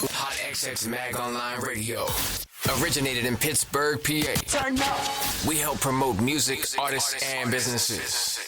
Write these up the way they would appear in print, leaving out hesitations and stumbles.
HotxXMagOnlineRadio. Originated in Pittsburgh, PA. Turn up. We help promote music, artists, and businesses.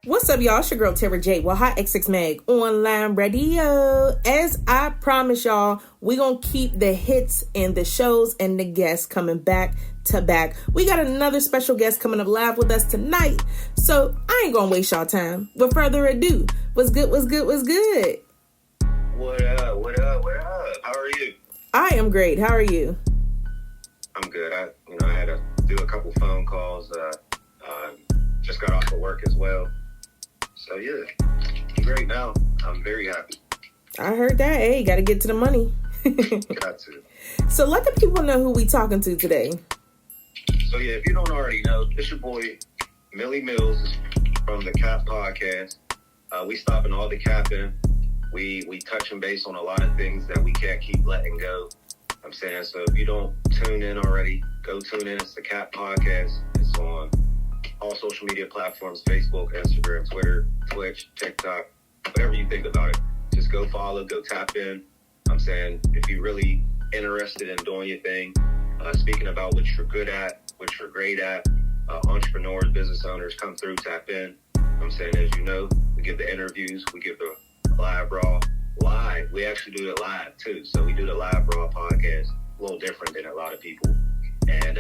What's up, y'all? It's your girl, Tara J. Well, HotxXMag Online Radio. As I promised y'all, we're going to keep the hits and the shows and the guests coming back to back. We got another special guest coming up live with us tonight. So I ain't going to waste y'all time. With further ado, what's good? What up? How are you? I am great. How are you? I'm good. I had to do a couple phone calls. Just got off of work as well. So yeah, I'm great now. I'm very happy. I heard that. Hey, got to get to the money. Got to. So let the people know who we talking to today. So yeah, if you don't already know, it's your boy Millie Mills from the Cap Podcast. We stopping all the capping. We touching base on a lot of things that we can't keep letting go. I'm saying, so if you don't tune in already, go tune in. It's the Cap Podcast. It's on all social media platforms: Facebook, Instagram, Twitter, Twitch, TikTok, whatever you think about it. Just go follow, go tap in. I'm saying, if you're really interested in doing your thing, speaking about what you're good at, what you're great at, entrepreneurs, business owners, come through, tap in. I'm saying, as you know, we give the interviews, we give the live raw. Live, we actually do it live too. So we do the live raw podcast, a little different than a lot of people. And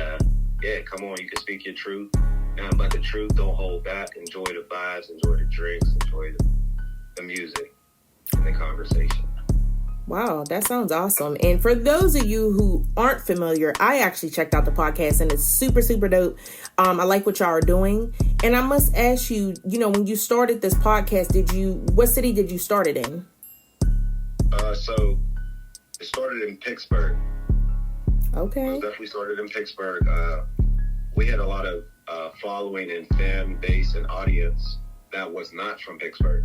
yeah, come on, you can speak your truth. Nothing but the truth. Don't hold back. Enjoy the vibes. Enjoy the drinks. Enjoy the music and the conversation. Wow, that sounds awesome. And for those of you who aren't familiar, I actually checked out the podcast and it's super, super dope. I like what y'all are doing. And I must ask you, when you started this podcast, what city did you start it in? So it started in Pittsburgh. Okay. It definitely started in Pittsburgh. We had a lot of following and fan base and audience that was not from Pittsburgh.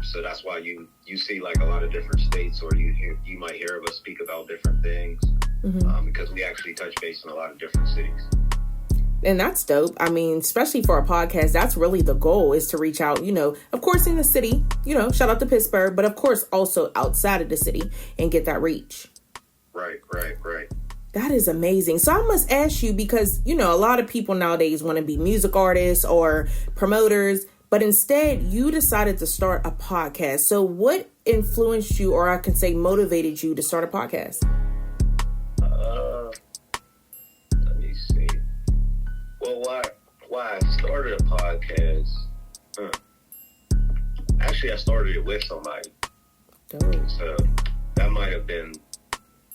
So that's why you see like a lot of different states, or you might hear of us speak about different things, because we actually touch base in a lot of different cities. And that's dope. I mean, especially for a podcast, that's really the goal, is to reach out, of course in the city, shout out to Pittsburgh, but of course also outside of the city and get that reach. Right. That is amazing. So I must ask you, because, a lot of people nowadays want to be music artists or promoters, but instead you decided to start a podcast. So what influenced you, or I can say motivated you to start a podcast? Let me see. Well, Well, why I started a podcast? Actually, I started it with somebody. Dope. So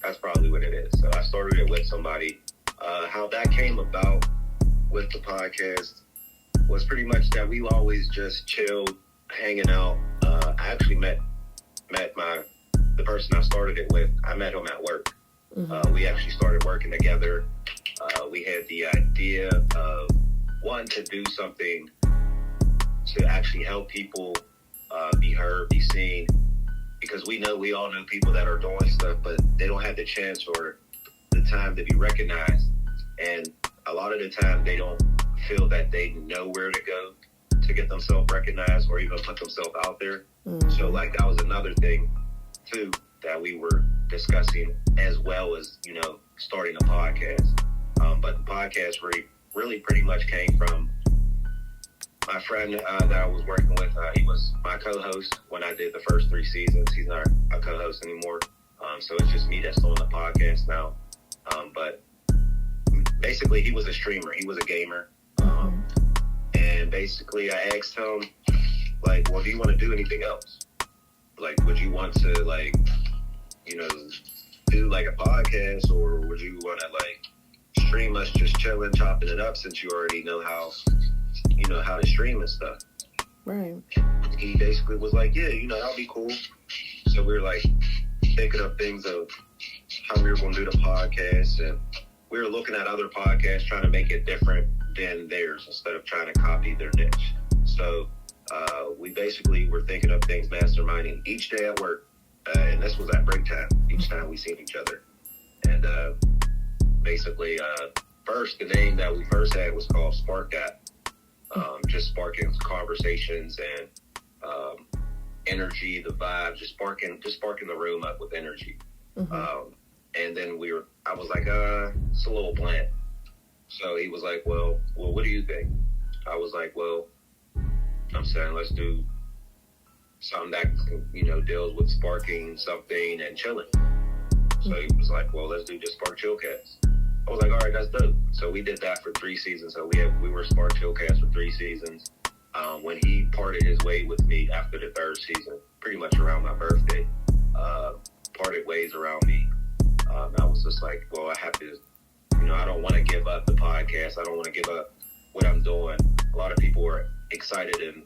that's probably what it is. So I started it with somebody. How that came about with the podcast was pretty much that we always just chilled, hanging out. I actually met the person I started it with. I met him at work. Mm-hmm. We actually started working together. We had the idea of wanting to do something to actually help people be heard, be seen, because we all know people that are doing stuff, but they don't have the chance or the time to be recognized. And a lot of the time they don't feel that they know where to go to get themselves recognized or even put themselves out there. Mm-hmm. So like that was another thing too that we were discussing, as well as, starting a podcast. But the podcast really pretty much came from my friend that I was working with. He was my co-host when I did the first 3 seasons. He's not a co-host anymore. So it's just me that's doing the podcast now. But basically he was a streamer. He was a gamer. And basically I asked him, like, well, do you want to do anything else? Like, would you want to, like, do like a podcast, or would you want to like stream us just chilling, chopping it up, since you already know how to stream and stuff? Right. He basically was like, yeah, that'll be cool. So we were like thinking of things of how we were going to do the podcast, and we were looking at other podcasts, trying to make it different than theirs instead of trying to copy their niche. So we basically were thinking of things, masterminding each day at work. And this was at break time, each time we seen each other. And basically, first, the name that we first had was called Spark Gap. Just sparking conversations and energy, the vibe, just sparking the room up with energy. Mm-hmm. And then I was like, it's a little bland. So he was like, well, what do you think? I was like, well, I'm saying let's do something that, deals with sparking something and chilling. So he was like, well, let's do just Spark Chillcast. I was like, all right, that's dope. So we did that for 3 seasons. So we were Spark Chillcast for 3 seasons. When he parted his way with me after the 3rd season, pretty much around my birthday, parted ways around me. I was just like, well, I have to, I don't want to give up the podcast. I don't want to give up what I'm doing. A lot of people were excited and,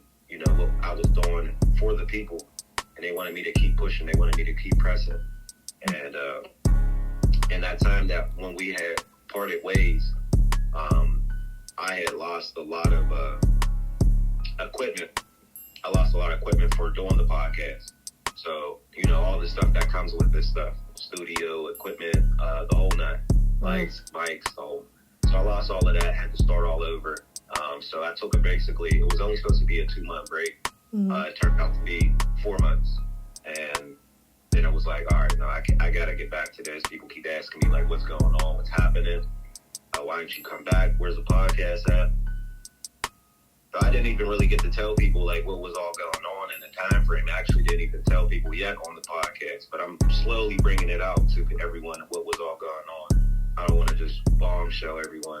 what I was doing for the people, and they wanted me to keep pushing. They wanted me to keep pressing. And in that time that when we had parted ways, I had lost a lot of equipment. I lost a lot of equipment for doing the podcast. So, all the stuff that comes with this stuff, studio equipment, the whole nut, lights, mics, the whole. So I lost all of that, had to start all over. So I took it was only supposed to be a 2-month break. Mm-hmm. It turned out to be 4 months. And then I was like, all right, no, I got to get back to this. People keep asking me, like, what's going on? What's happening? Why didn't you come back? Where's the podcast at? So I didn't even really get to tell people, like, what was all going on in the time frame. I actually didn't even tell people yet on the podcast. But I'm slowly bringing it out to everyone what was all going on. I don't want to just bombshell everyone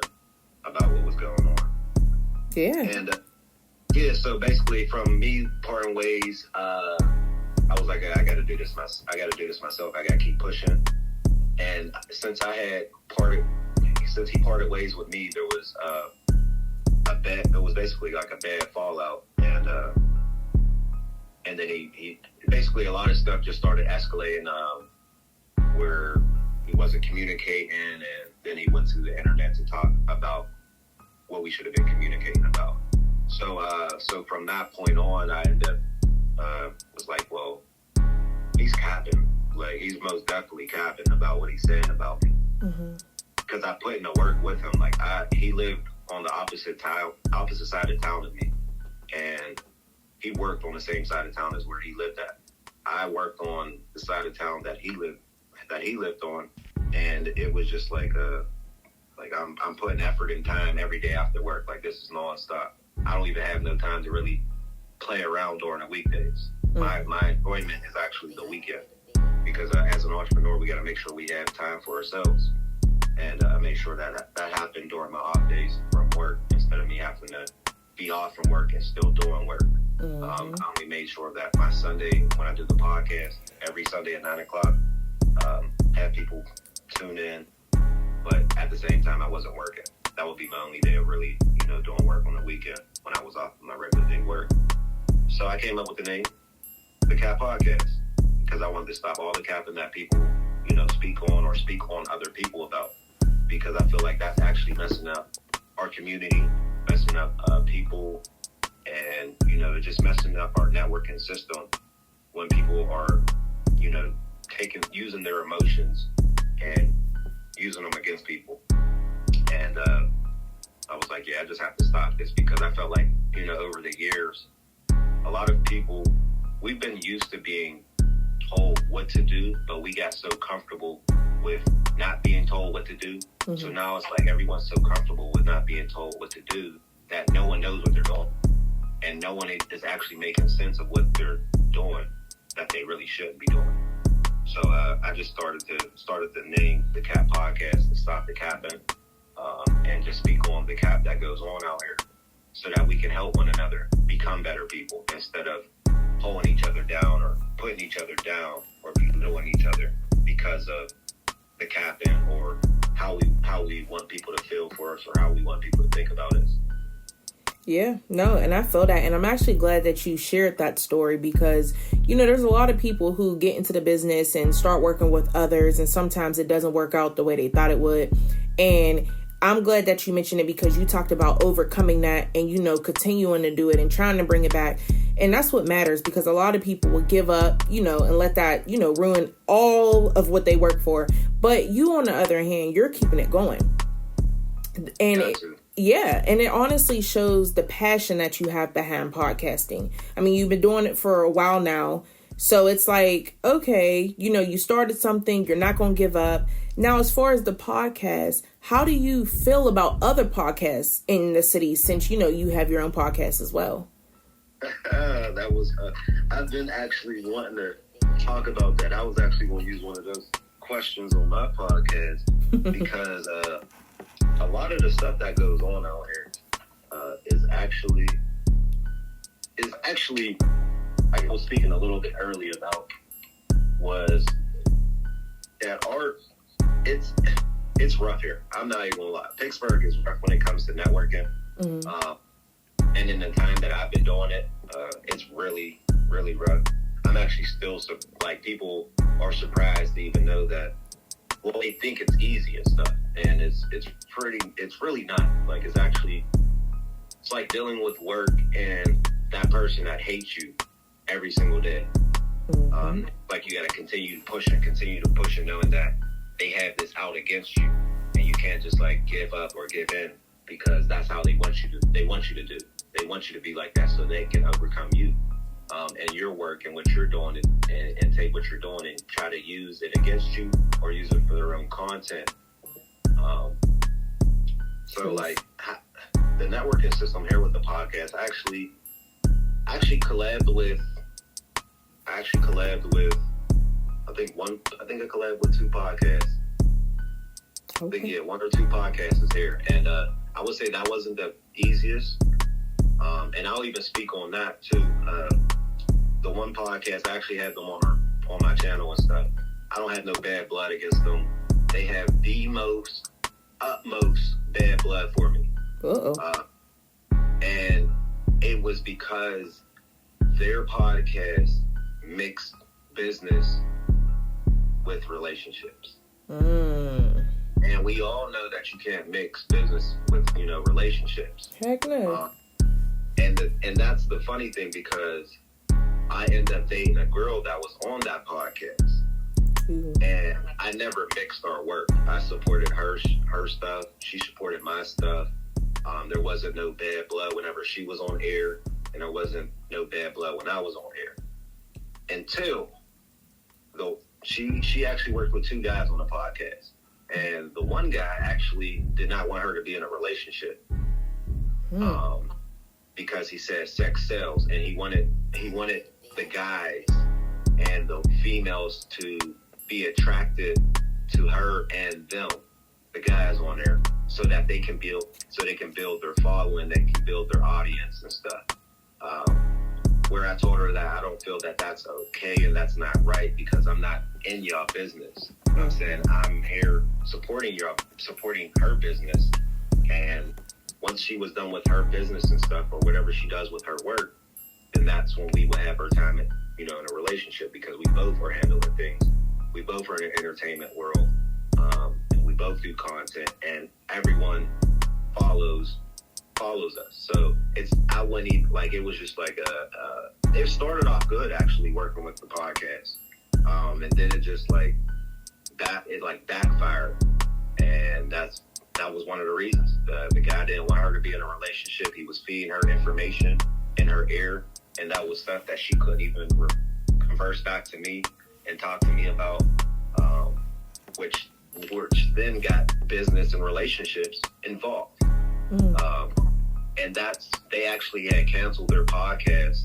about what was going on. Yeah. And so basically from me parting ways, I was like, I got to do this myself. I got to keep pushing. And since he parted ways with me, there was it was basically like a bad fallout. And then he basically, a lot of stuff just started escalating, where he wasn't communicating, and then he went to the internet to talk about what we should have been communicating about. So from that point on, I ended up was like, well, he's capping. Like, he's most definitely capping about what he's saying about me. Because I put in the work with him. Like, he lived on the opposite side of town as me, and he worked on the same side of town as where he lived at. I worked on the side of town that he lived on, and it was just like I'm putting effort and time every day after work. Like, this is nonstop. I don't even have no time to really play around during the weekdays. My enjoyment is actually the weekend, because as an entrepreneur, we got to make sure we have time for ourselves, and make sure that happened during my off days from work. off from work and still doing work. Mm-hmm. I only made sure that my Sunday, when I do the podcast, every Sunday at 9 o'clock, have people tune in. But at the same time, I wasn't working. That would be my only day of really, doing work on the weekend when I was off my regular day work. So I came up with the name, The Cap Podcast, because I wanted to stop all the capping that people, speak on or speak on other people about. Because I feel like that's actually messing up our community, messing up people, and, just messing up our networking system when people are, using their emotions and using them against people. And I was like, I just have to stop this, because I felt like, over the years, a lot of people, we've been used to being told what to do, but we got so comfortable with not being told what to do. Mm-hmm. So now it's like everyone's so comfortable with not being told what to do that no one knows what they're doing. And no one is actually making sense of what they're doing that they really shouldn't be doing. So I just started the name, The Cap Podcast, to stop the capping, and just speak on the cap that goes on out here, so that we can help one another become better people, instead of pulling each other down or putting each other down or belittling each other because of the capping or how we want people to feel for us or how we want people to think about us. Yeah, no, and I feel that, and I'm actually glad that you shared that story, because, there's a lot of people who get into the business and start working with others, and sometimes it doesn't work out the way they thought it would. And I'm glad that you mentioned it, because you talked about overcoming that and, continuing to do it and trying to bring it back. And that's what matters, because a lot of people will give up, and let that, ruin all of what they work for. But you, on the other hand, you're keeping it going. And and it honestly shows the passion that you have behind podcasting. I mean, you've been doing it for a while now. So it's like, okay, you started something, you're not going to give up. Now, as far as the podcast, how do you feel about other podcasts in the city, since, you have your own podcast as well? I've been actually wanting to talk about that. I was actually going to use one of those questions on my podcast, because a lot of the stuff that goes on out here is actually, like I was speaking a little bit earlier about, was that it's rough here. I'm not even gonna lie. Pittsburgh is rough when it comes to networking. Mm-hmm. And in the time that I've been doing it, it's really, really rough. I'm actually still, people are surprised to even know that, well, they think it's easy and stuff. And it's really not. Like, it's like dealing with work and that person that hates you every single day. Mm-hmm. Like, you got to continue to push and knowing that they have this out against you, and you can't just give up or give in, because that's how they want you to do. They want you to be like that, so they can overcome you and your work and what you're doing, and take what you're doing and try to use it against you or use it for their own content. The networking system here with the podcast, I actually collabed with I think I collabed with 2 podcasts. Okay. I think, 1 or 2 podcasts is here. And I would say that wasn't the easiest. And I'll even speak on that too. The one podcast, I actually had them on my channel and stuff. I don't have no bad blood against them. They have the utmost bad blood for me. And it was because their podcast mixed business with relationships. And we all know that you can't mix business with, relationships. Heck no. And that's the funny thing, because I ended up dating a girl that was on that podcast. Mm-hmm. And I never mixed our work. I supported her stuff. She supported my stuff. There wasn't no bad blood whenever she was on air, and there wasn't no bad blood when I was on air. Until she actually worked with 2 guys on the podcast, and the one guy actually did not want her to be in a relationship, because he said sex sells, and he wanted the guys and the females to be attracted to her and them, the guys on there, so that they can build their following, they can build their audience and stuff. Where I told her that I don't feel that that's okay and that's not right because I'm not in y'all business. You know what I'm saying? I'm here supporting her business. And once she was done with her business and stuff or whatever she does with her work, then that's when we would have our time in a relationship because we both are handling things. We both are in the entertainment world. And we both do content and everyone follows us. So I wouldn't even, like, it was just like it started off good actually working with the podcast. And then it just like backfired. And that was one of the reasons. The guy didn't want her to be in a relationship. He was feeding her information in her ear. And that was stuff that she couldn't even converse back to me and talk to me about, which then got business and relationships involved. And they actually had canceled their podcast.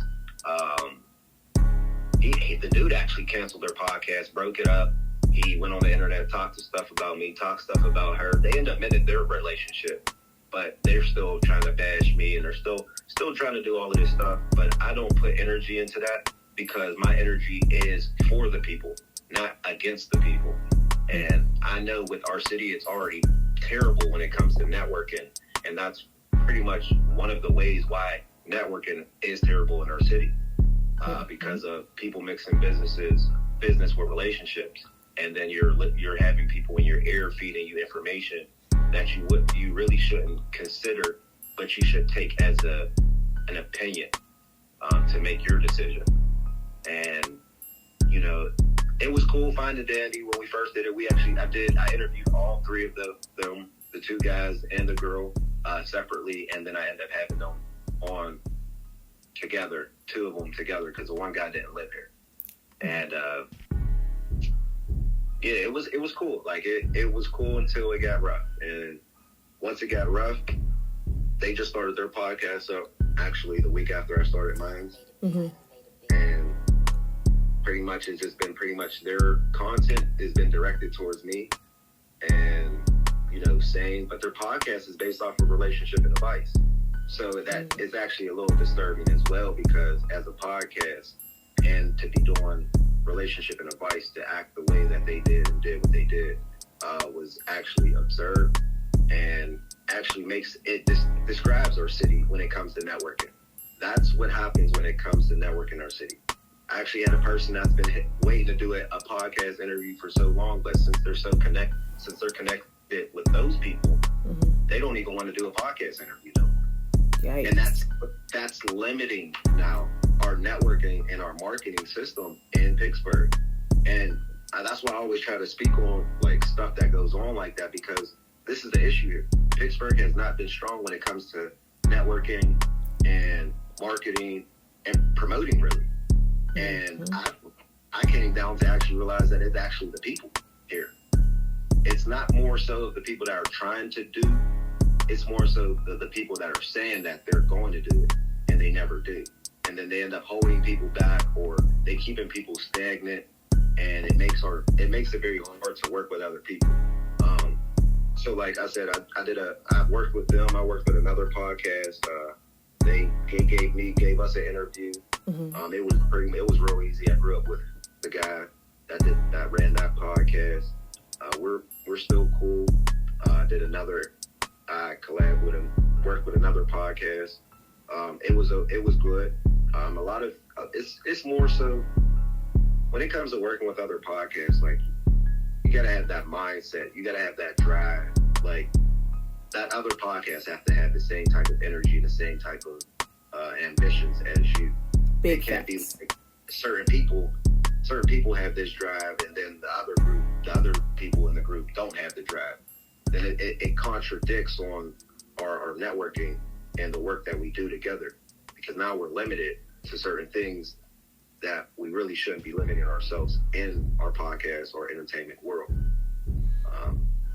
The dude actually canceled their podcast, broke it up. He went on the internet, talked stuff about me, talked stuff about her. They ended up ending their relationship, but they're still trying to bash me and they're still trying to do all of this stuff. But I don't put energy into that because my energy is for the people, not against the people. And I know with our city, it's already terrible when it comes to networking. And that's pretty much one of the ways why networking is terrible in our city, because of people mixing business with relationships. And then you're having people in your ear feeding you information that you really shouldn't consider, but you should take as an opinion to make your decision. And it was cool finding Dandy when we first did it. I interviewed all three of them, the two guys and the girl separately, and then I ended up having them on together, two of them together, because the one guy didn't live here. And it was cool. Like it was cool until it got rough. And once it got rough, they just started their podcast up actually the week after I started mine. Mm-hmm. And pretty much it's just been their content has been directed towards me, and but their podcast is based off of relationship and advice. So that is actually a little disturbing as well, because as a podcast and to be doing relationship and advice, to act the way that they did and did what they did was actually absurd, and actually describes our city when it comes to networking. That's what happens when it comes to networking our city. I actually had a person that's been waiting to do a podcast interview for so long, but since they're connected with those people, they don't even want to do a podcast interview no more. Yikes. And that's limiting now our networking and our marketing system in Pittsburgh. And that's why I always try to speak on like stuff that goes on like that, because this is the issue here. Pittsburgh has not been strong when it comes to networking and marketing and promoting, really. And I came down to actually realize that it's actually the people here. It's not more so the people that are trying to do. It's more so the people that are saying that they're going to do it, and they never do. And then they end up holding people back, or they keeping people stagnant, and it makes it very hard to work with other people. So like I said, I worked with them. I worked with another podcast. They gave us an interview. Mm-hmm. It was real easy. I grew up with the guy that ran that podcast. We're still cool. I collabed with him, worked with another podcast. It was good. A lot of it's more so when it comes to working with other podcasts, like you gotta have that mindset, you gotta have that drive. Like that other podcast have to have the same type of energy, the same type of ambitions as you. It can't be like certain people have this drive, and then the other people in the group don't have the drive. Then it contradicts on our networking and the work that we do together, because now we're limited to certain things that we really shouldn't be limiting ourselves in our podcast or entertainment world.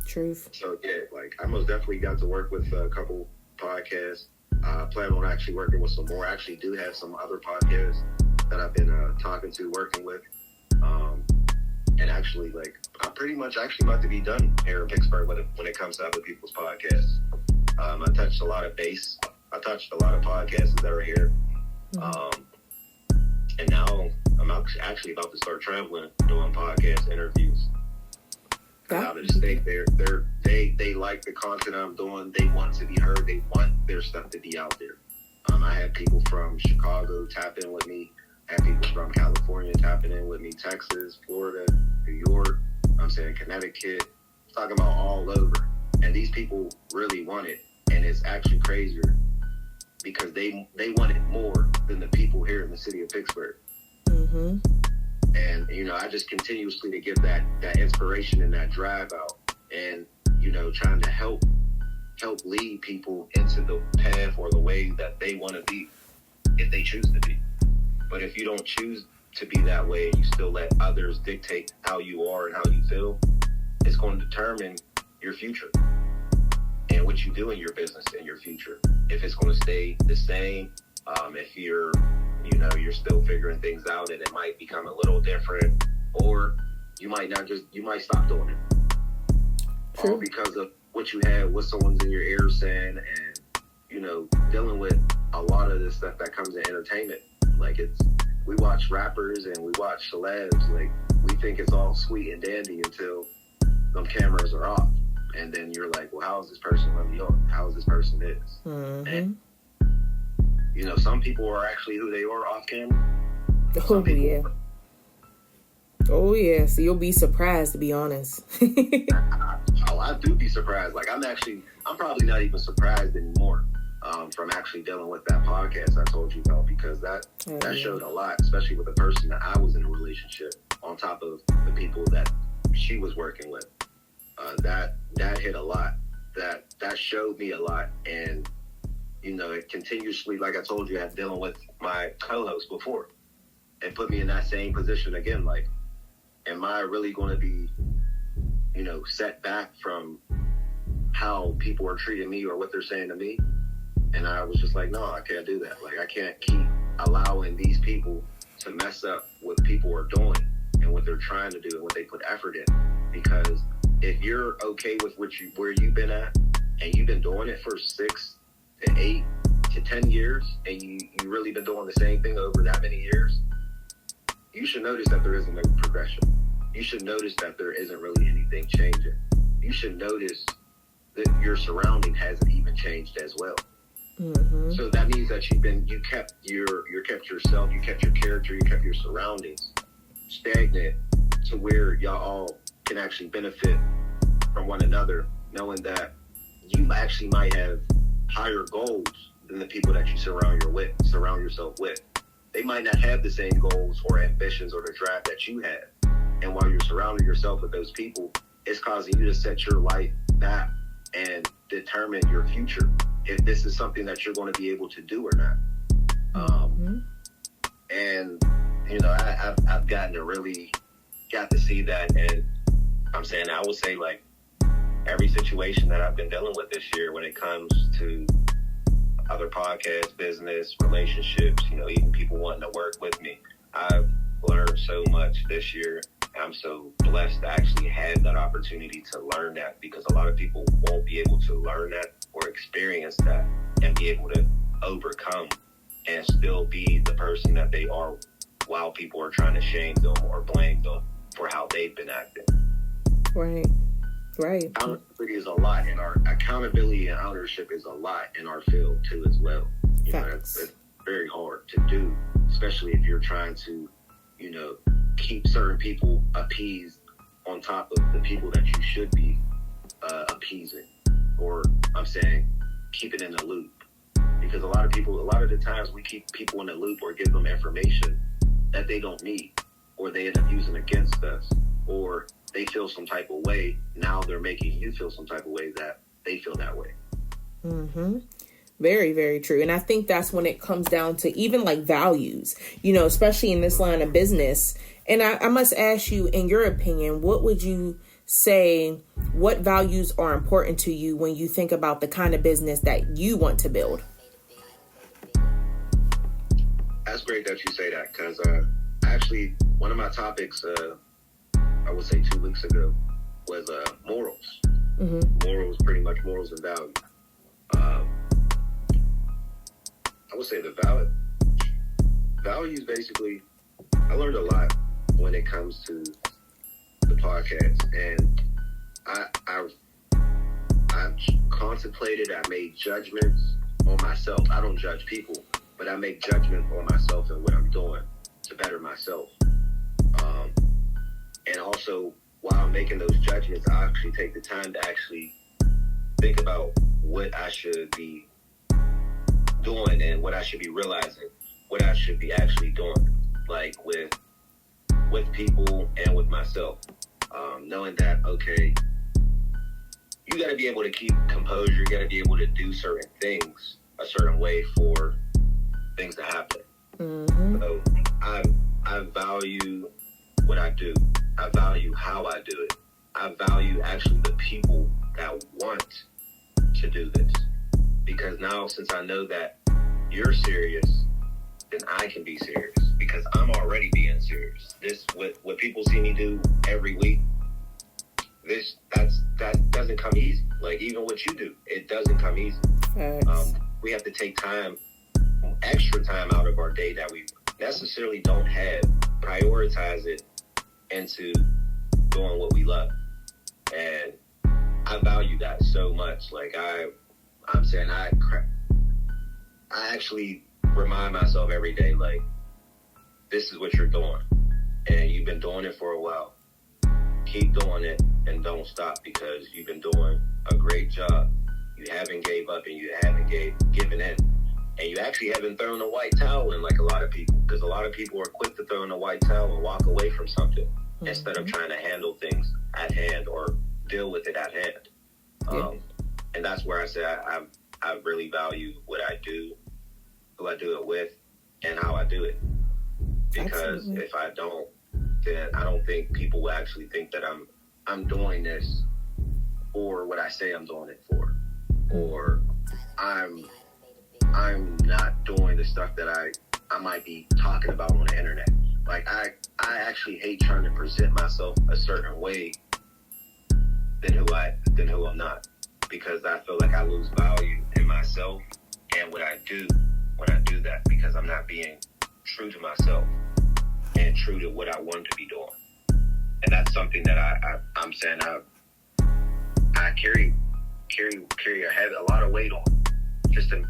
Truth. So yeah, like I most definitely got to work with a couple podcasts. I plan on actually working with some more. I actually do have some other podcasts that I've been talking to, working with. And actually, like, I'm pretty much actually about to be done here in Pittsburgh when it comes to other people's podcasts. I touched a lot of base. I touched a lot of podcasts that are here. And now I'm actually about to start traveling, doing podcast interviews. Out of the state, they like the content I'm doing. They want to be heard. They want their stuff to be out there. I had people from Chicago tap in with me. I had people from California tapping in with me. Texas, Florida, New York. I'm saying Connecticut. Talking about all over. And these people really want it. And it's actually crazier because they want it more than the people here in the city of Pittsburgh. Mm-hmm. And, you know, I just continuously to give that inspiration and that drive out and, you know, trying to help lead people into the path or the way that they want to be if they choose to be. But if you don't choose to be that way and you still let others dictate how you are and how you feel, it's going to determine your future and what you do in your business and your future. If it's going to stay the same, if you're still figuring things out and it might become a little different, or you might stop doing it. All because of what you had, what someone's in your ear saying, and, you know, dealing with a lot of this stuff that comes in entertainment. Like we watch rappers and we watch celebs, like we think it's all sweet and dandy until them cameras are off. And then you're like, well, how is this person really on? How is this person this? Mm-hmm. And, you know, some people are actually who they are off camera. Oh, yeah. Oh, yeah. So you'll be surprised, to be honest. I do be surprised. Like, I'm probably not even surprised anymore from actually dealing with that podcast I told you about, because that showed a lot, especially with the person that I was in a relationship on top of the people that she was working with. That hit a lot. That showed me a lot. And, you know, it continuously, like I told you, I had dealing with my co-host before and put me in that same position again. Like, am I really going to be, you know, set back from how people are treating me or what they're saying to me? And I was just like, no, I can't do that. Like, I can't keep allowing these people to mess up what people are doing and what they're trying to do and what they put effort in. Because if you're okay with where you've been at and you've been doing it for 6 to 8 to 10 years and you really been doing the same thing over that many years, you should notice that there isn't no progression. You should notice that there isn't really anything changing. You should notice that your surrounding hasn't even changed as well. Mm-hmm. So that means that you kept yourself, you kept your character, you kept your surroundings stagnant to where y'all all can actually benefit from one another, knowing that you actually might have higher goals than the people that you surround yourself with. They might not have the same goals or ambitions or the drive that you have. And while you're surrounding yourself with those people, it's causing you to set your life back and determine your future, if this is something that you're going to be able to do or not. And, you know, I've gotten to really got to see that. And I'm saying, I would say, like, every situation that I've been dealing with this year when it comes to other podcasts, business, relationships, you know, even people wanting to work with me, I've learned so much this year. I'm so blessed to actually have that opportunity to learn that, because a lot of people won't be able to learn that or experience that and be able to overcome and still be the person that they are while people are trying to shame them or blame them for how they've been acting. Right. Accountability is a lot, and our accountability and ownership is a lot in our field too as well. You know, it's very hard to do, especially if you're trying to, you know, keep certain people appeased on top of the people that you should be appeasing, or I'm saying keep it in the loop, because a lot of the times we keep people in the loop or give them information that they don't need, or they end up using against us, or they feel some type of way. Now they're making you feel some type of way that they feel that way. Mm-hmm. Very, very true. And I think that's when it comes down to even like values, you know, especially in this line of business. And I must ask you, in your opinion, what would you say, what values are important to you when you think about the kind of business that you want to build? That's great that you say that, because actually one of my topics I would say 2 weeks ago, was morals. Morals, pretty much morals and value. I would say the values basically, I learned a lot when it comes to the podcast, and I've contemplated, I made judgments on myself. I don't judge people, but I make judgments on myself and what I'm doing to better myself. And also, while I'm making those judgments, I actually take the time to actually think about what I should be doing and what I should be realizing, what I should be actually doing, like with people and with myself. Knowing that, okay, you got to be able to keep composure. You got to be able to do certain things a certain way for things to happen. So I value what I do. I value how I do it. I value actually the people that want to do this. Because now, since I know that you're serious, then I can be serious. Because I'm already being serious. This, what people see me do every week, that doesn't come easy. Like, even what you do, it doesn't come easy. We have to take time, extra time out of our day that we necessarily don't have, prioritize it into doing what we love. And I value that so much. Like, I'm saying I actually remind myself every day, like, this is what you're doing. And you've been doing it for a while. Keep doing it and don't stop, because you've been doing a great job. You haven't gave up and you haven't given in. And you actually haven't thrown a white towel in like a lot of people. Because a lot of people are quick to throw in a white towel and walk away from something instead of trying to handle things at hand or deal with it at hand. And that's where I say I really value what I do, who I do it with, and how I do it. Because if I don't, then I don't think people will actually think that I'm doing this for what I say I'm doing it for, or I'm not doing the stuff that I might be talking about on the internet. Like, I actually hate trying to present myself a certain way than who I'm not, because I feel like I lose value in myself and what I do when I do that, because I'm not being true to myself and true to what I want to be doing. And that's something that I'm saying I carry a lot of weight on, just to,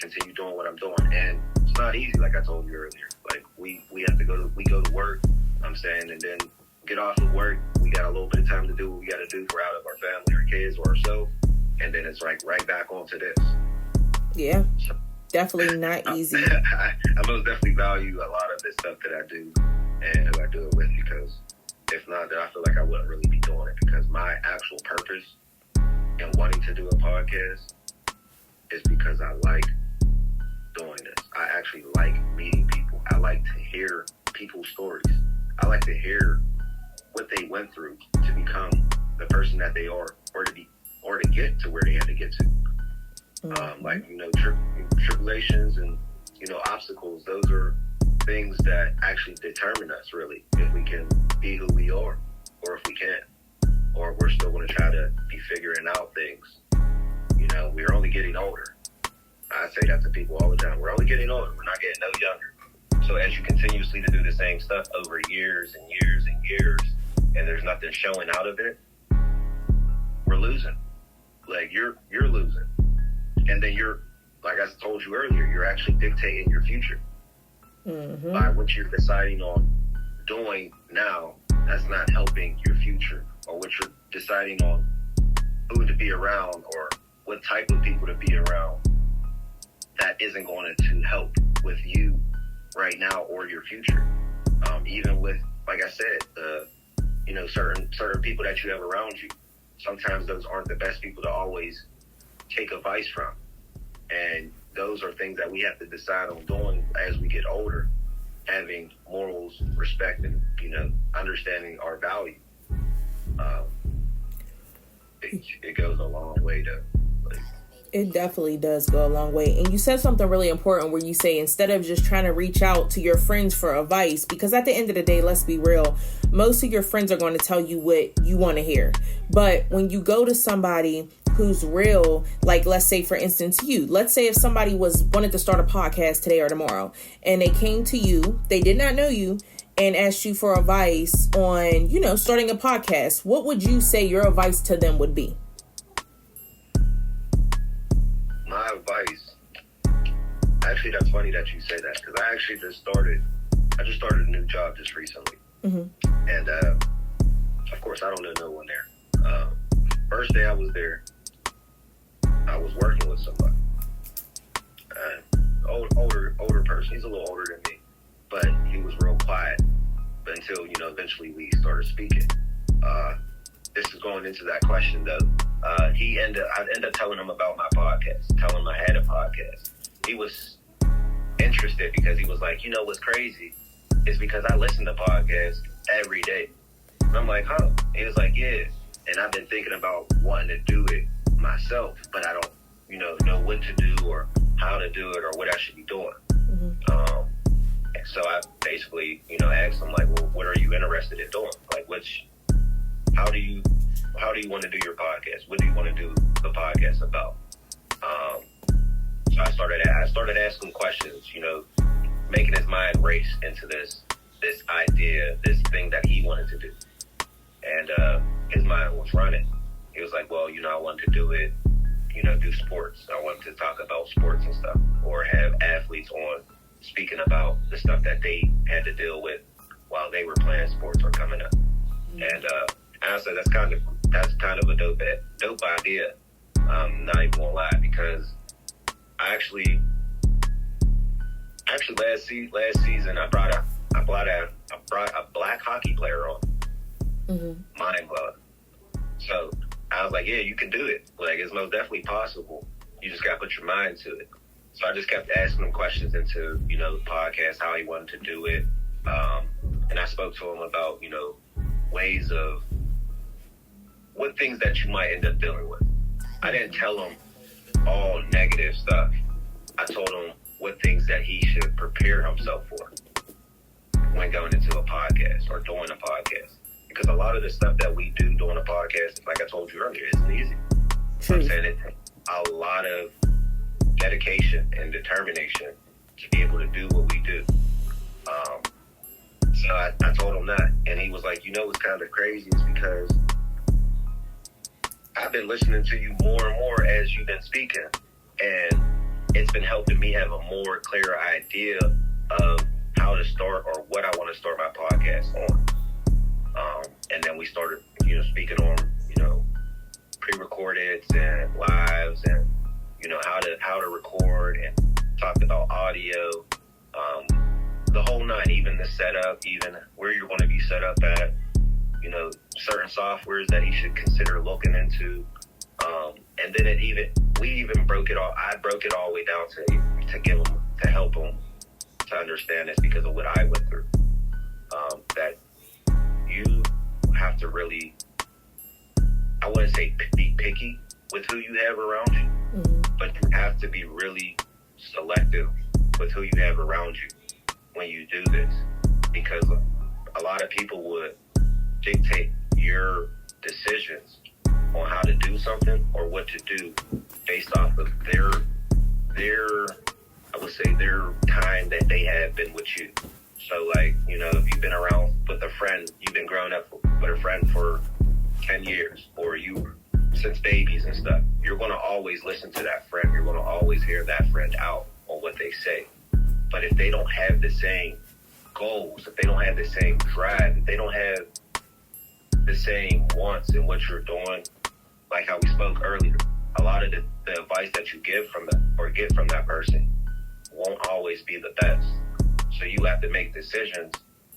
continue doing what I'm doing. And it's not easy, like I told you earlier. Like, we have to go to work, I'm saying, and then get off of work. We got a little bit of time to do what we got to do for out of our family, our kids, or ourselves. And then it's like right back onto this. Yeah. So, definitely not easy. I most definitely value a lot of this stuff that I do and who I do it with, because if not, then I feel like I wouldn't really be doing it, because my actual purpose in wanting to do a podcast is because I like doing this. I actually like meeting people. I like to hear people's stories. I like to hear what they went through to become the person that they are, or to get to where they had to get to. Tribulations and, obstacles, those are things that actually determine us, really, if we can be who we are, or if we can't, or we're still going to try to be figuring out things. We're only getting older. I say that to people all the time. We're only getting older. We're not getting no younger. So as you continuously to do the same stuff over years and years and years, and there's nothing showing out of it, we're losing. Like, you're losing. And then like I told you earlier, you're actually dictating your future by what you're deciding on doing now. That's not helping your future, or what you're deciding on who to be around, or what type of people to be around. That isn't going to help with you right now or your future. Even with, like I said, certain people that you have around you, sometimes those aren't the best people to always take advice from. And those are things that we have to decide on doing as we get older, having morals, respect, and, understanding our value. It goes a long way to, It definitely does go a long way. And you said something really important where you say instead of just trying to reach out to your friends for advice, because at the end of the day, let's be real, most of your friends are going to tell you what you want to hear. But when you go to somebody who's real, like let's say, for instance, let's say if somebody wanted to start a podcast today or tomorrow and they came to you, they did not know you, and asked you for advice on, starting a podcast, what would you say your advice to them would be? My advice, actually, that's funny that you say that, because I actually just started a new job just recently. Mm-hmm. And, of course, I don't know no one there. First day I was there, I was working with somebody. Older person. He's a little older than me, but he was real quiet. But until, eventually we started speaking. This is going into that question, though. I ended up telling him about my podcast, telling him I had a podcast. He was interested because he was like, what's crazy is because I listen to podcasts every day. And I'm like, huh? He was like, yeah. And I've been thinking about wanting to do it myself, but I don't, know what to do or how to do it or what I should be doing. Mm-hmm. So I basically, asked him, like, well, what are you interested in doing? Like, how do you want to do your podcast? What do you want to do the podcast about? So I started asking questions, making his mind race into this idea, this thing that he wanted to do. And his mind was running. He was like, well, I wanted to do it, do sports. I wanted to talk about sports and stuff, or have athletes on speaking about the stuff that they had to deal with while they were playing sports or coming up. And honestly, that's kind of a dope idea. Not even gonna lie, because I actually last season I brought a black hockey player on. Mm-hmm. Mind blowing. So I was like, yeah, you can do it. Like, it's most definitely possible. You just gotta put your mind to it. So I just kept asking him questions into, the podcast, how he wanted to do it. And I spoke to him about, ways of what things that you might end up dealing with. I didn't tell him all negative stuff. I told him what things that he should prepare himself for when going into a podcast or doing a podcast. Because a lot of the stuff that we do doing a podcast, like I told you earlier, isn't easy. So I'm saying it takes a lot of dedication and determination to be able to do what we do. So I told him that, and he was like, what's kind of crazy is because I've been listening to you more and more as you've been speaking, and it's been helping me have a more clear idea of how to start or what I want to start my podcast on. And then we started, speaking on, pre-recorded and lives and, how to record, and talked about audio, the whole nine, even the setup, even where you're going to be set up at, certain softwares that he should consider looking into. And then we even broke it all. I broke it all the way down to help him to understand this because of what I went through. That you have to really, I wouldn't say be picky with who you have around you, but you have to be really selective with who you have around you when you do this, because a lot of people would dictate your decisions on how to do something or what to do based off of their I would say their time that they have been with you. So like, if you've been around with a friend, you've been growing up with a friend for 10 years, or you since babies and stuff, you're going to always listen to that friend. You're going to always hear that friend out on what they say. But if they don't have the same goals, if they don't have the same drive, if they don't have the same wants in what you're doing, like how we spoke earlier, a lot of the advice that you get from that person won't always be the best. So you have to make decisions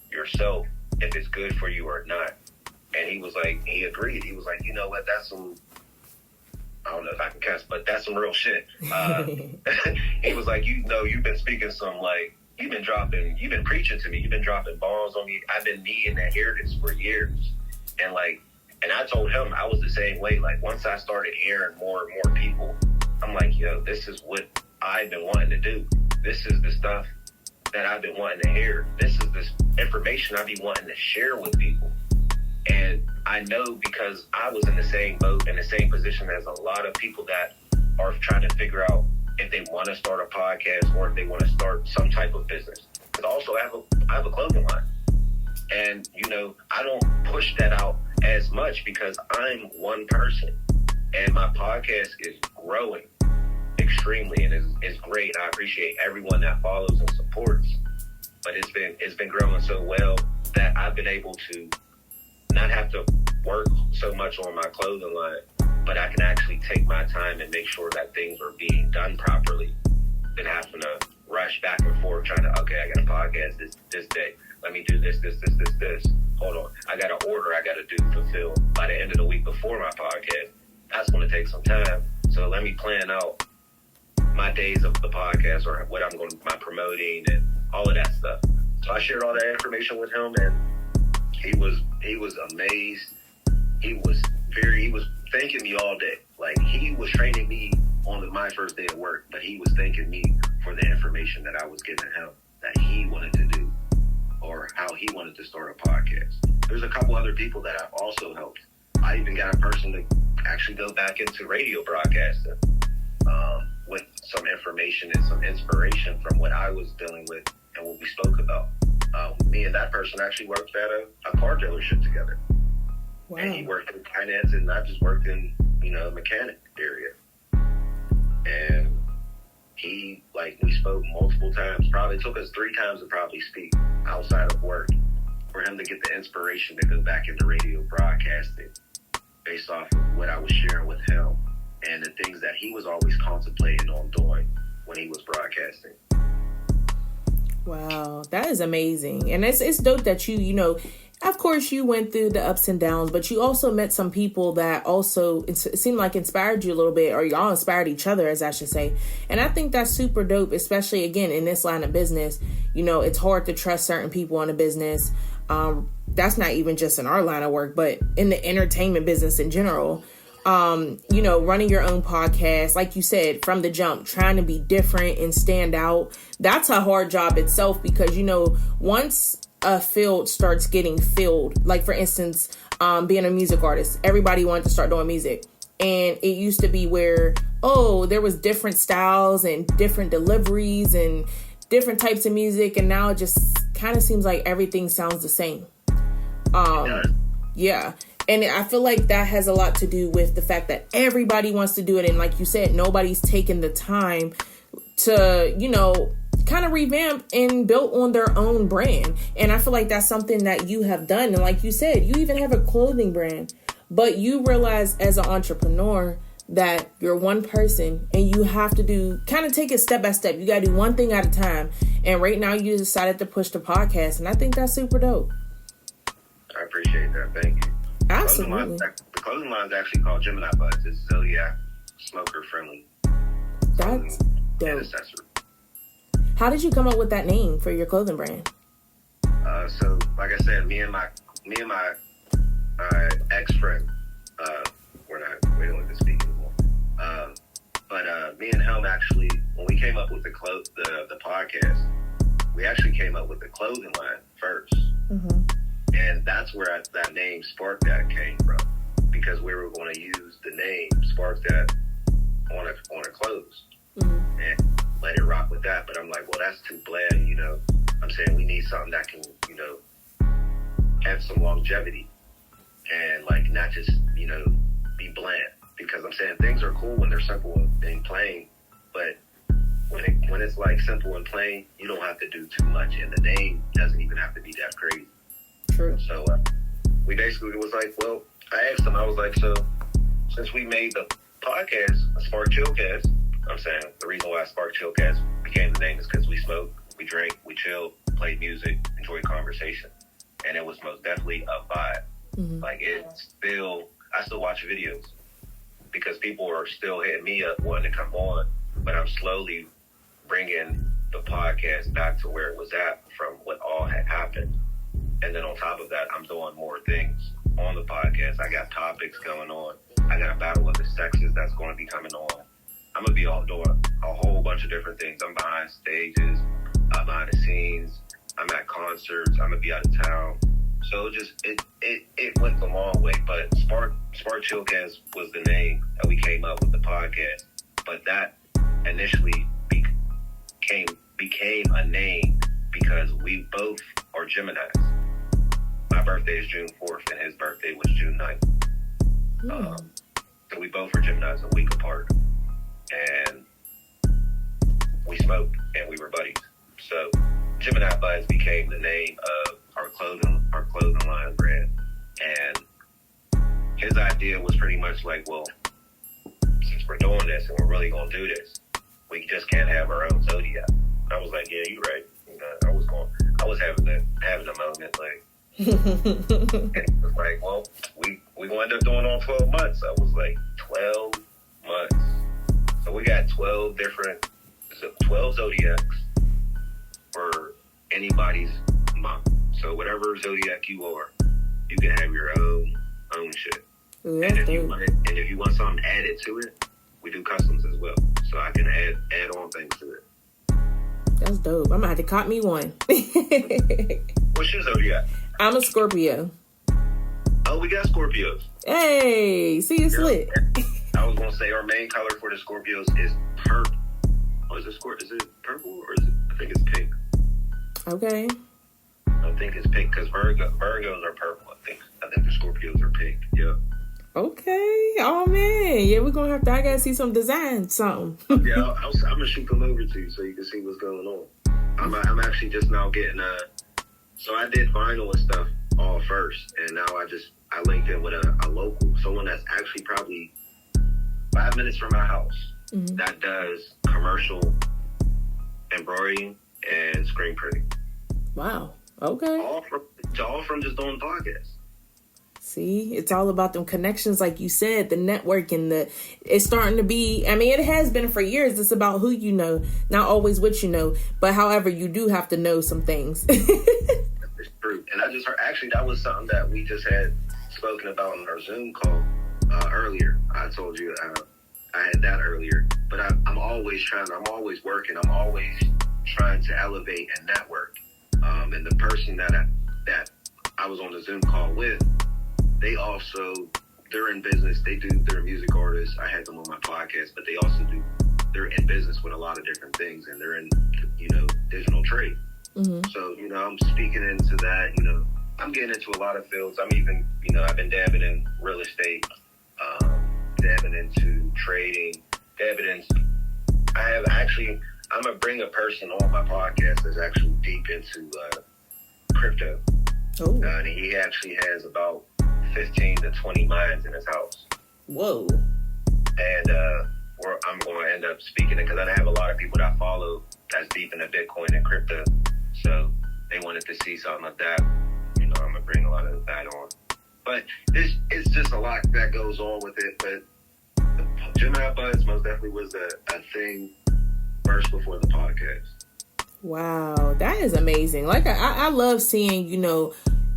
yourself if it's good for you or not. And he agreed. He was like, you know what, that's some, I don't know if I can cuss, but that's some real shit. He was like, you've been speaking some, like, you've been preaching to me. You've been dropping bombs on me. I've been needing to hear this for years. And I told him I was the same way. Like, once I started hearing more and more people I'm like, yo, this is what I've been wanting to do. This is the stuff that I've been wanting to hear. This is this information I've been wanting to share with people. And I know because I was in the same boat, in the same position as a lot of people that are trying to figure out if they want to start a podcast or if they want to start some type of business. Because also I have a clothing line. And, you know, I don't push that out as much because I'm one person. And my podcast is growing extremely, and it's great. I appreciate everyone that follows and supports. But it's been growing so well that I've been able to not have to work so much on my clothing line, but I can actually take my time and make sure that things are being done properly than having to rush back and forth trying to, okay, I got a podcast this day. Let me do this. Hold on. I got an order I got to fulfill by the end of the week before my podcast. That's going to take some time. So let me plan out my days of the podcast or what I'm going to, my promoting and all of that stuff. So I shared all that information with him, and he was amazed. He was thanking me all day. Like, he was training me on my first day of work, but he was thanking me for the information that I was giving him that he wanted to do or how he wanted to start a podcast. There's a couple other people that I've also helped. I even got a person to actually go back into radio broadcasting with some information and some inspiration from what I was dealing with and what we spoke about. Me and that person actually worked at a car dealership together. Wow. And he worked in finance, and I just worked in, mechanic area. And he, we spoke multiple times. Probably took us 3 times to probably speak outside of work for him to get the inspiration to go back into radio broadcasting based off of what I was sharing with him and the things that he was always contemplating on doing when he was broadcasting. Wow, that is amazing. And it's dope that you of course you went through the ups and downs, but you also met some people that also it seemed like inspired you a little bit, or y'all inspired each other, as I should say. And I think that's super dope, especially again in this line of business. It's hard to trust certain people in a business. That's not even just in our line of work, but in the entertainment business in general. Running your own podcast, like you said, from the jump, trying to be different and stand out. That's a hard job itself because, once a field starts getting filled, like for instance, being a music artist, everybody wanted to start doing music. And it used to be where, there was different styles and different deliveries and different types of music. And now it just kind of seems like everything sounds the same. Yeah. And I feel like that has a lot to do with the fact that everybody wants to do it. And like you said, nobody's taken the time to, kind of revamp and build on their own brand. And I feel like that's something that you have done. And like you said, you even have a clothing brand. But you realize as an entrepreneur that you're one person and you have to take it step by step. You got to do one thing at a time. And right now you decided to push the podcast. And I think that's super dope. I appreciate that. Thank you. Absolutely. The clothing line is actually called Gemini Buds. It's Zodiac smoker friendly. That's dope. Accessory. How did you come up with that name for your clothing brand? So like I said, me and my ex-friend, we don't get to speak anymore. But me and him actually, when we came up with the podcast, we actually came up with the clothing line first. Mm-hmm. And that's where that name Spark That came from, because we were going to use the name Spark That on our clothes. Mm-hmm. And let it rock with that. But I'm like, well, that's too bland, I'm saying we need something that can, have some longevity and not just, be bland. Because I'm saying things are cool when they're simple and plain, but when it's simple and plain, you don't have to do too much, and the name doesn't even have to be that crazy. True. So we basically was like, well, I asked him, I was like, so since we made the podcast, Spark Chillcast, I'm saying the reason why Spark Chillcast became the name is because we smoked, we drank, we chilled, played music, enjoyed conversation. And it was most definitely a vibe. Mm-hmm. I still watch videos because people are still hitting me up wanting to come on, but I'm slowly bringing the podcast back to where it was at from what all had happened. And then on top of that, I'm doing more things on the podcast. I got topics going on. I got a Battle of the Sexes that's going to be coming on. I'm gonna be all doing a whole bunch of different things. I'm behind stages, behind the scenes. I'm at concerts. I'm gonna be out of town. So it went a long way. But Spark Chillcast was the name that we came up with the podcast. But that initially became a name because we both are Geminis. My birthday is June 4th, and his birthday was June 9th. So we both were Geminis a week apart. And we smoked, and we were buddies. So Gemini Buds became the name of our clothing line brand. And his idea was pretty much like, well, since we're doing this and we're really going to do this, we just can't have our own zodiac. I was like, yeah, you're right. You know, I was having a moment, like, it was like, well, we gonna end up doing all 12 months. I was like, 12 months. So we got 12 zodiacs for anybody's month. So whatever zodiac you are, you can have your own shit. Ooh, and if you want something added to it, we do customs as well. So I can add on things to it. That's dope. I'm gonna have to cop me one. What's your zodiac? I'm a Scorpio. Oh, we got Scorpios. Hey, see, it's lit. I was gonna say our main color for the Scorpios is purple. Oh, is it purple or is it? I think it's pink. Okay. I think it's pink because Virgos are purple. I think the Scorpios are pink. Yeah. Okay. Oh man. Yeah, I gotta see some design, something. Yeah, I'm gonna shoot them over to you so you can see what's going on. I'm actually just now getting so I did vinyl and stuff all first, and now I linked in with a local, someone that's actually probably 5 minutes from my house that does commercial embroidery and screen printing. Wow. Okay. All from just doing podcasts. See, it's all about them connections, like you said, the network and it's starting to be, I mean, it has been for years. It's about who you know, not always what you know, but however, you do have to know some things. It's true. And I just heard, actually, that was something that we just had spoken about on our Zoom call earlier. I told you I had that earlier, but I'm always working. I'm always trying to elevate and network. And the person that I was on the Zoom call with, they're in business. They're music artists. I had them on my podcast, but they're in business with a lot of different things, and they're in, digital trade. Mm-hmm. So, I'm speaking into that, I'm getting into a lot of fields. I'm even, I've been dabbing in real estate, dabbing into trading, I'm going to bring a person on my podcast that's actually deep into crypto. Oh. And he actually has about 15 to 20 mines in his house. Whoa. And I'm going to end up speaking it because I have a lot of people that I follow that's deep into Bitcoin and crypto. So they wanted to see something like that. I'm going to bring a lot of that on. But it's just a lot that goes on with it. But the Gemini Buds most definitely was a thing first before the podcast. Wow, that is amazing. Like I love seeing,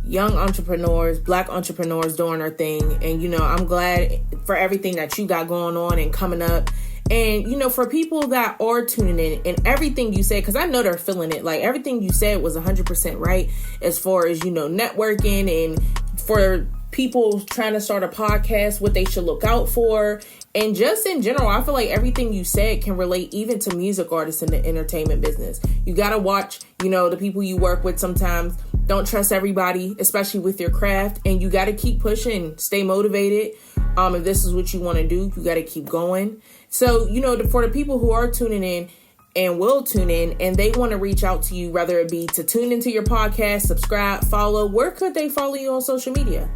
young entrepreneurs, Black entrepreneurs doing their thing. And, I'm glad for everything that you got going on and coming up. And, for people that are tuning in and everything you said, because I know they're feeling it. Like everything you said was 100% right as far as, networking and for people trying to start a podcast, what they should look out for. And just in general, I feel like everything you said can relate even to music artists in the entertainment business. You got to watch, the people you work with sometimes. Don't trust everybody, especially with your craft. And you got to keep pushing, stay motivated. If this is what you want to do, you got to keep going. So, for the people who are tuning in and will tune in and they want to reach out to you, whether it be to tune into your podcast, subscribe, follow, where could they follow you on social media?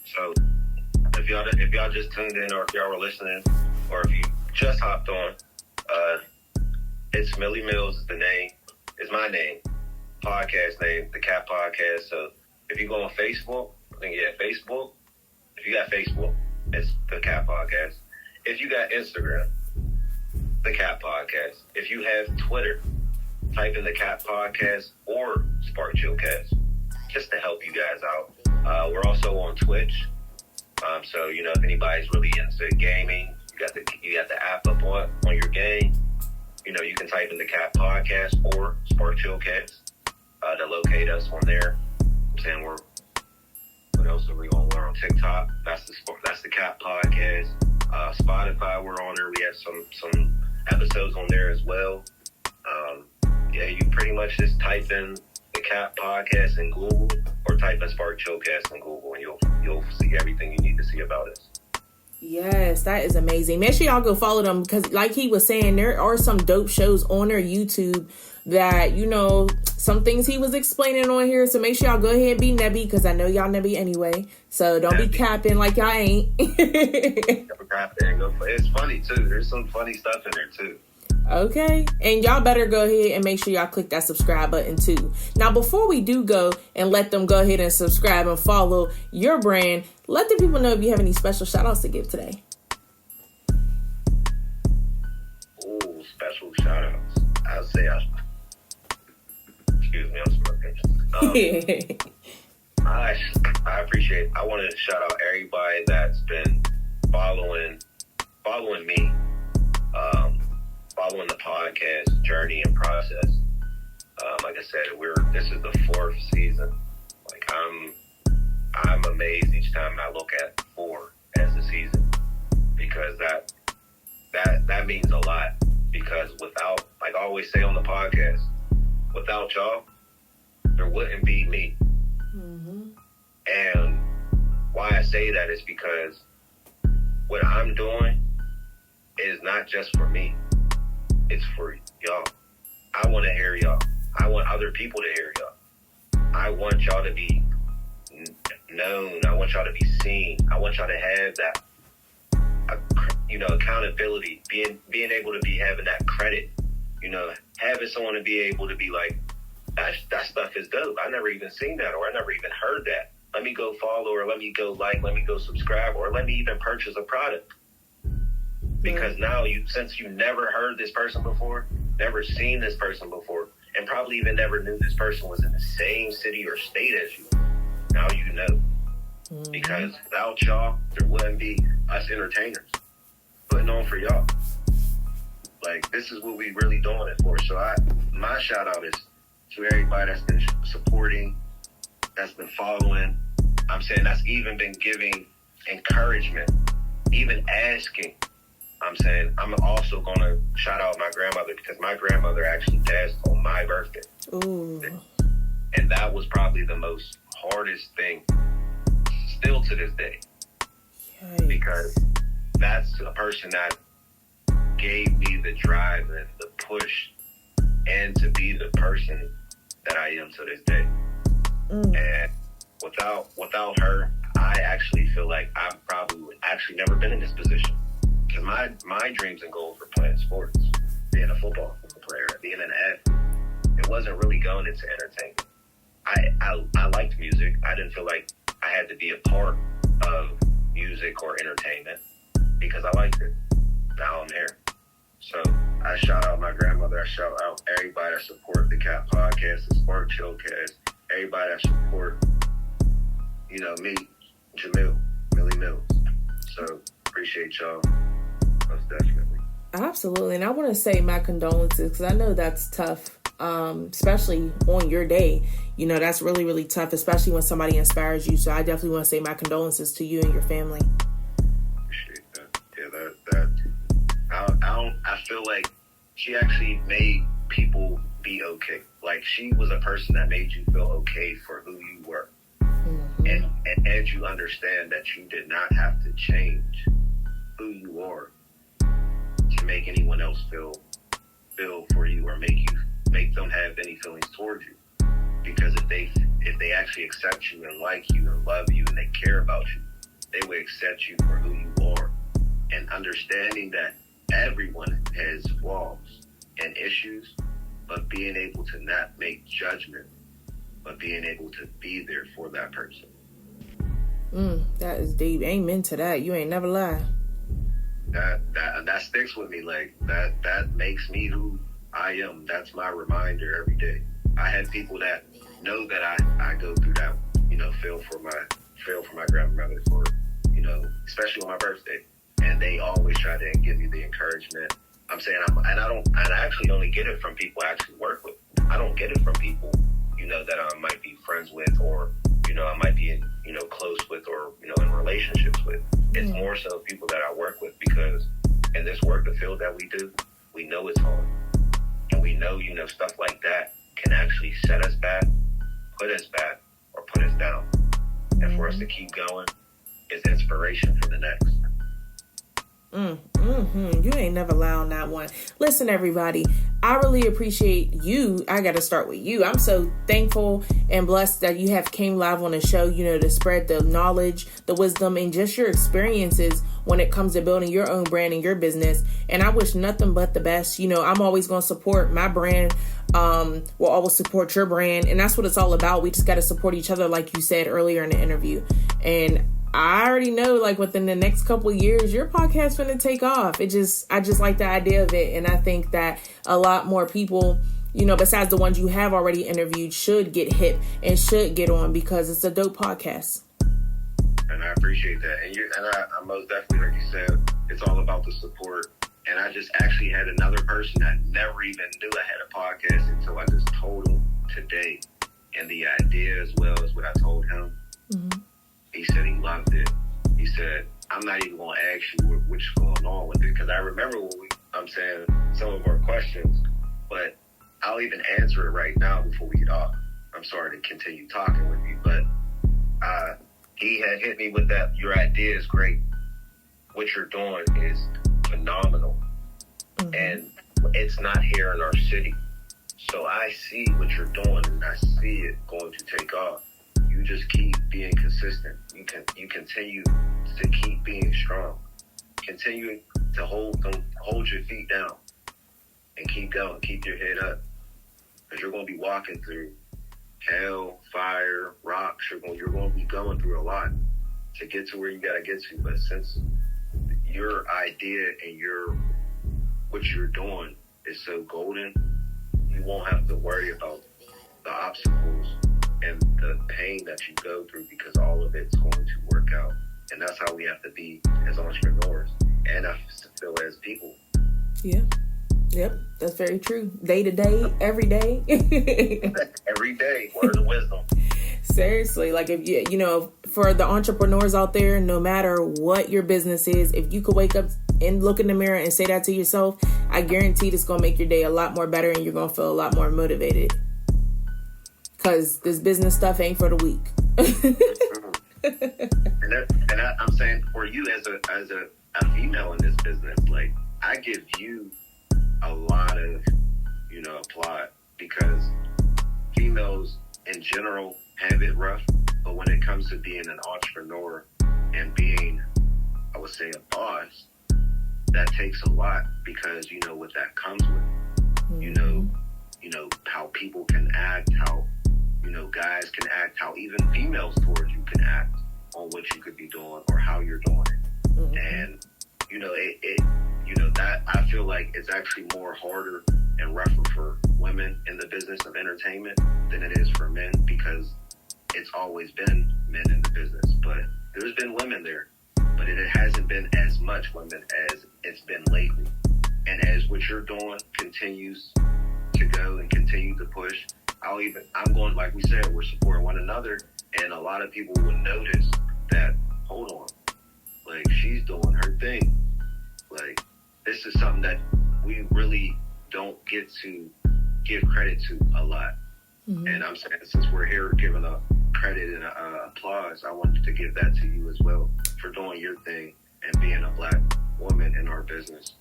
So if y'all just tuned in, or if y'all were listening, or if you just hopped on, it's Millie Mills is my name, podcast name, the Cat Podcast. So if you go on Facebook, Facebook. If you got Facebook, it's the Cat Podcast. If you got Instagram, the Cat Podcast. If you have Twitter, type in the Cat Podcast or Spark Chillcast, just to help you guys out. We're also on Twitch. So, if anybody's really into gaming, You got the app up on your game. You know, you can type in the Cat Podcast or Spark Chillcast to locate us on there. I'm saying what else are we on? We're on TikTok. That's the Cat Podcast. Spotify, we're on there. We have some episodes on there as well. Yeah, you pretty much just type in the Cat Podcast in Google or type in Spark Chillcast in Google, and you'll see everything you need to see about us. Yes, that is amazing. Make sure y'all go follow them because, like he was saying, there are some dope shows on their YouTube that, you know, some things he was explaining on here. So make sure y'all go ahead and be nebby because I know y'all nebby anyway. So don't be capping like y'all ain't. It's funny too. There's some funny stuff in there too. Okay. And y'all better go ahead and make sure y'all click that subscribe button too. Now, before we do go and let them go ahead and subscribe and follow your brand, let the people know if you have any special shout outs to give today. Ooh, special shout outs. I'll say excuse me, I'm smoking. I appreciate it. I want to shout out everybody that's been following me, following the podcast journey and process. Like I said, this is the 4th season. Like I'm amazed each time I look at 4 as a season because that means a lot. Because without, like I always say on the podcast, without y'all, there wouldn't be me. Mm-hmm. And why I say that is because what I'm doing is not just for me. It's for y'all. I want to hear y'all. I want other people to hear y'all. I want y'all to be known. I want y'all to be seen. I want y'all to have that, accountability, being able to be having that credit, having someone to be able to be like, that stuff is dope. I never even seen that, or I never even heard that. Let me go follow, or let me go like, let me go subscribe, or let me even purchase a product. Because now since you never heard this person before, never seen this person before, and probably even never knew this person was in the same city or state as you, now you know. Mm-hmm. Because without y'all, there wouldn't be us entertainers putting on for y'all. Like, this is what we really doing it for. So my shout out is to everybody that's been supporting, that's been following. I'm saying that's even been giving encouragement, even asking. I'm saying I'm also going to shout out my grandmother because my grandmother actually passed on my birthday. Ooh. And that was probably the most hardest thing still to this day. Yikes. Because that's a person that gave me the drive and the push and to be the person that I am to this day. And without her, I actually feel like I probably would actually never been in this position. Because my dreams and goals were playing sports, being a football player, being an athlete. It wasn't really going into entertainment. I liked music. I didn't feel like I had to be a part of music or entertainment because I liked it. Now I'm here. So I shout out my grandmother. I shout out everybody that support the Cat Podcast, the Spark Chillcast, everybody that support, me, Jamil, Millie Mills. So appreciate y'all. Most definitely. Absolutely. And I want to say my condolences because I know that's tough, especially on your day. That's really, really tough, especially when somebody inspires you. So I definitely want to say my condolences to you and your family. Appreciate that. Yeah, I feel like she actually made people be okay. Like, she was a person that made you feel okay for who you were. Mm-hmm. And had you understand that you did not have to change who you are to make anyone else feel for you or make them have any feelings towards you. Because if they actually accept you and like you and love you and they care about you, they will accept you for who you are. And understanding that everyone has flaws and issues, but being able to not make judgment, but being able to be there for that person. That is deep. Amen to that. You ain't never lie. That sticks with me. Like, that makes me who I am. That's my reminder every day. I had people that know that I go through that, feel for my grandmother for, especially on my birthday. and they always try to give you the encouragement. I'm saying, I actually only get it from people I actually work with. I don't get it from people, that I might be friends with, or, I might be in, close with, or, in relationships with. It's more so people that I work with, because in this work, the field that we do, we know it's hard. And we know, stuff like that can actually set us back, put us back, or put us down. And for us to keep going is inspiration for the next. You ain't never lied on that one. Listen, everybody, I really appreciate you. I got to start with you. I'm so thankful and blessed that you have came live on the show, to spread the knowledge, the wisdom, and just your experiences when it comes to building your own brand and your business. And I wish nothing but the best. I'm always going to support my brand. We'll always support your brand. And that's what it's all about. We just got to support each other, like you said earlier in the interview. And I already know, like, within the next couple of years, your podcast finna take off. I just like the idea of it. And I think that a lot more people, besides the ones you have already interviewed, should get hip and should get on, because it's a dope podcast. And I appreciate that. And I most definitely, like you said, it's all about the support. And I just actually had another person that never even knew I had a podcast until I just told him today. And the idea, as well as what I told him, he said he loved it. He said, I'm not even going to ask you what's going on with it, because I remember I'm saying some of our questions, but I'll even answer it right now before we get off. I'm sorry to continue talking with you, but he had hit me with that. Your idea is great. What you're doing is phenomenal. And it's not here in our city. So I see what you're doing, and I see it going to take off. You just keep being consistent. You continue to keep being strong. Continue to hold your feet down and keep going. Keep your head up, because you're going to be walking through hell, fire, rocks. You're going to be going through a lot to get to where you got to get to. But since your idea and what you're doing is so golden, you won't have to worry about the obstacles and the pain that you go through, because all of it's going to work out. And that's how we have to be as entrepreneurs, and I feel as people. Yeah. Yep, that's very true. Day to day, every day. Every day, word of wisdom. Seriously, like, if you, for the entrepreneurs out there, no matter what your business is, if you could wake up and look in the mirror and say that to yourself, I guarantee it's going to make your day a lot more better, and you're going to feel a lot more motivated. Because this business stuff ain't for the weak. I'm saying, for you as a female in this business, like, I give you a lot of, applaud, because females in general have it rough. But when it comes to being an entrepreneur and being, I would say, a boss, that takes a lot, because what that comes with. How people can act, how guys can act, how even females towards you can act on what you could be doing or how you're doing it. And that I feel like it's actually more harder and rougher for women in the business of entertainment than it is for men, because it's always been men in the business. But there's been women there, but it hasn't been as much women as it's been lately. And as what you're doing continues to go and continue to push, I'm going, like we said, we're supporting one another, and a lot of people will notice that, hold on, like, she's doing her thing. Like, this is something that we really don't get to give credit to a lot. And I'm saying, since we're here giving a credit and applause, I wanted to give that to you as well, for doing your thing and being a Black woman in our business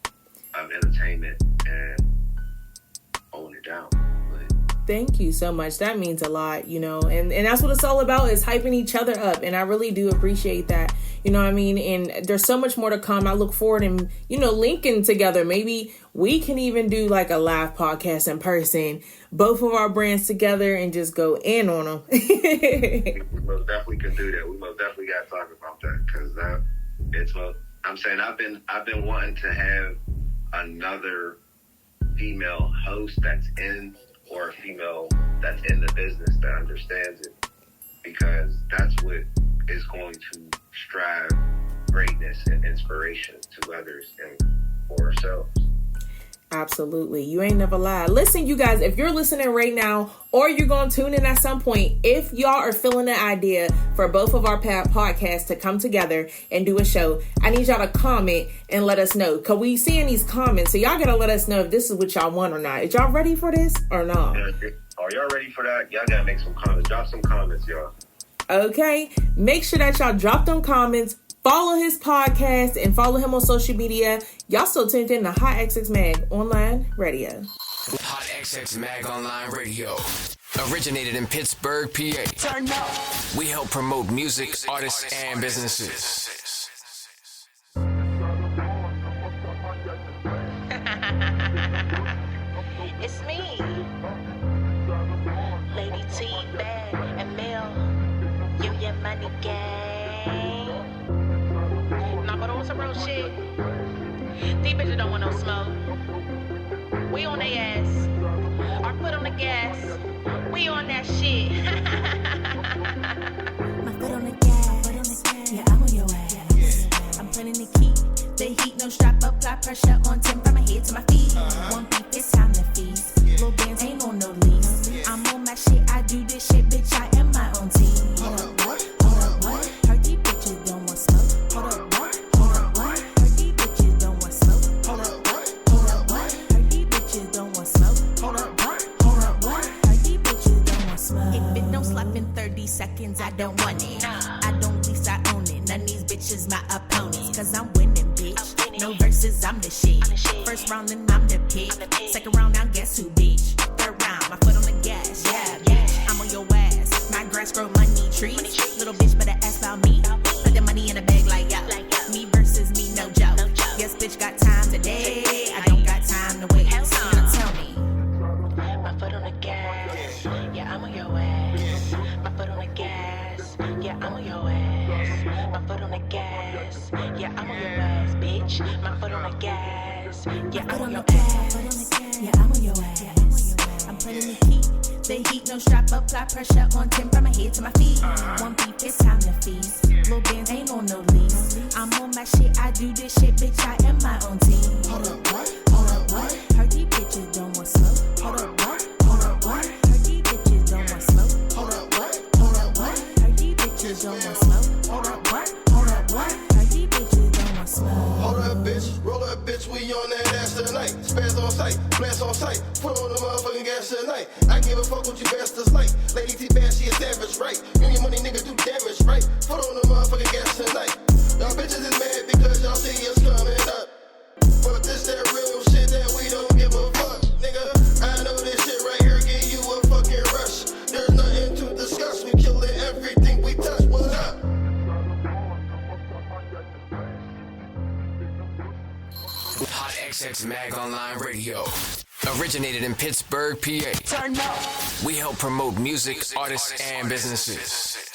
of entertainment and holding it down. Thank you so much. That means a lot, and that's what it's all about, is hyping each other up. And I really do appreciate that. You know what I mean? And there's so much more to come. I look forward and, linking together. Maybe we can even do like a live podcast in person, both of our brands together, and just go in on them. We most definitely can do that. We most definitely got to talk about that, because I'm saying, I've been wanting to have another female host that's in, or a female that's in the business that understands it, because that's what is going to strive greatness and inspiration to others and for ourselves. Absolutely. You ain't never lied. Listen, you guys, if you're listening right now or you're going to tune in at some point, if y'all are feeling the idea for both of our podcasts to come together and do a show, I need y'all to comment and let us know. Because we seeing these comments, so y'all got to let us know if this is what y'all want or not. Is y'all ready for this or not? Are y'all ready for that? Y'all got to make some comments. Drop some comments, y'all. Okay. Make sure that y'all drop them comments. Follow his podcast and follow him on social media. Y'all still tuned in to HotxxMag Online Radio. HotxXMag Online Radio. Originated in Pittsburgh, PA. Turn up. We help promote music, artists, and businesses. It's me, Lady T, Bad, and Mel. You your money gang. Nah, but on some real shit. These bitches don't want no smoke. We on their ass. Our foot on the gas. We on that shit. My foot on the gas. Yeah, I'm on your ass. I'm planning to keep the heat, no strap, apply pressure on 10 from my head to my feet. One beat, it's time to feast. Little bands ain't on no lease. I'm on my shit, I do this shit, bitch, I am my own team. Hold up, what? Hold up, what? Heard these bitches don't want smoke. Hold up, what? Hold up, what? Heard these bitches don't want smoke. Hold up, what? Hold up, what? Heard these bitches don't want smoke. Hold up, what? Hold up, what? Heard these bitches don't want smoke. If it don't slap in 30 seconds, I don't want it. I don't lease, I own it. None of these bitches my opponents, cause I'm winning. No verses, I'm the shit. First round, then I'm the pick. Second round, now guess who, bitch? Third round, my foot on the gas. Yeah, bitch, I'm on your ass. My grass grow money trees. Little bitch better ask about me. Put the money in a bag like yo. Me versus me, no joke. Yes, bitch, got time today. I don't got time to wait. Now tell me. My foot on the gas. Yeah, I'm on your ass. My foot on the gas. Yeah, I'm on your ass. My foot on the gas. Yeah, I'm on your ass, bitch. My foot on the gas. Yeah, I'm on your ass. Yeah, I'm on your ass. I'm planning to keep the heat, no strap, apply pressure on 10 from my head to my feet. One beat, it's time to feast. Little bands ain't on no lease. I'm on my shit, I do this shit, bitch, I am my own team. Hold up, what? Hold up, what? Heard these bitches don't want smoke. Hold up, what? Hold up, what? Heard these bitches don't want smoke. Hold up, what? Hold up, what? Heard these bitches don't want smoke. Hold up, what? Hold up, what? Heard these bitches don't want smoke. Hold up, bitch. Roll up, bitch. We on that ass tonight. Spaz on sight. Blast on sight. Put on the motherfucking gas tonight. I give a fuck what you bastards like. Lady T bad, she a savage, right? You your money, nigga, do damage, right? Put on the motherfucking gas tonight. Y'all bitches is mad because y'all see us coming up. But this that real shit that we don't give a fuck, nigga. I know this shit right here give you a fucking rush. There's nothing to discuss. We killing everything we touch. What up? HotxXMag Online Radio. Originated in Pittsburgh, PA. Turn up. We help promote music, artists, and businesses.